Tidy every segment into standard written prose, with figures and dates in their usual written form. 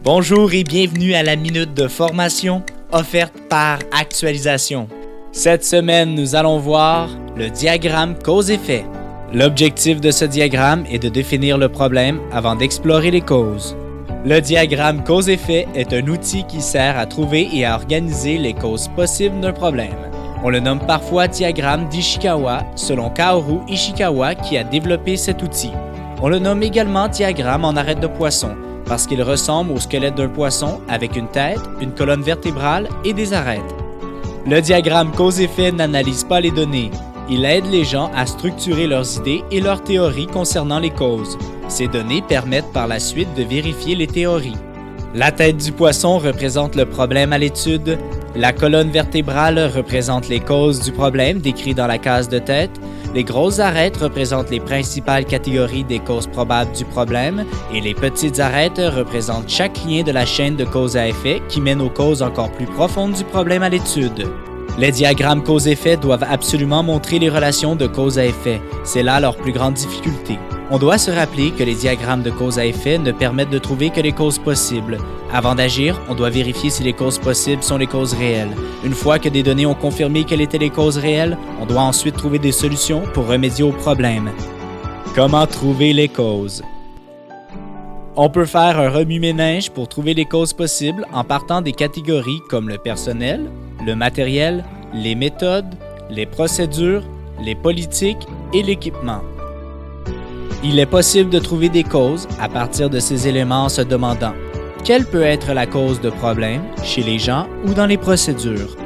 Bonjour et bienvenue à la Minute de formation offerte par Actualisation. Cette semaine, nous allons voir le diagramme cause-effet. L'objectif de ce diagramme est de définir le problème avant d'explorer les causes. Le diagramme cause-effet est un outil qui sert à trouver et à organiser les causes possibles d'un problème. On le nomme parfois diagramme d'Ishikawa, selon Kaoru Ishikawa qui a développé cet outil. On le nomme également diagramme en arête de poisson, parce qu'il ressemble au squelette d'un poisson avec une tête, une colonne vertébrale et des arêtes. Le diagramme cause-effet n'analyse pas les données. Il aide les gens à structurer leurs idées et leurs théories concernant les causes. Ces données permettent par la suite de vérifier les théories. La tête du poisson représente le problème à l'étude. La colonne vertébrale représente les causes du problème décrit dans la case de tête. Les grosses arêtes représentent les principales catégories des causes probables du problème et les petites arêtes représentent chaque lien de la chaîne de cause à effet qui mène aux causes encore plus profondes du problème à l'étude. Les diagrammes cause-effet doivent absolument montrer les relations de cause à effet. C'est là leur plus grande difficulté. On doit se rappeler que les diagrammes de cause à effet ne permettent de trouver que les causes possibles. Avant d'agir, on doit vérifier si les causes possibles sont les causes réelles. Une fois que des données ont confirmé quelles étaient les causes réelles, on doit ensuite trouver des solutions pour remédier au problème. Comment trouver les causes? On peut faire un remue-ménage pour trouver les causes possibles en partant des catégories comme le personnel, le matériel, les méthodes, les procédures, les politiques et l'équipement. Il est possible de trouver des causes à partir de ces éléments en se demandant quelle peut être la cause de problème chez les gens ou dans les procédures.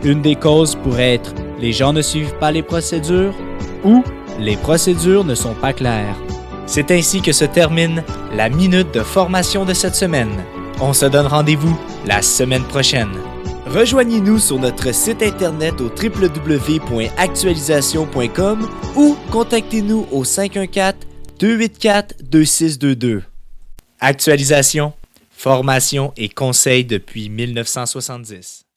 Une des causes pourrait être les gens ne suivent pas les procédures ou les procédures ne sont pas claires. C'est ainsi que se termine la minute de formation de cette semaine. On se donne rendez-vous la semaine prochaine. Rejoignez-nous sur notre site internet au www.actualisation.com ou contactez-nous au 514-284-2622. Actualisation, formation et conseils depuis 1970.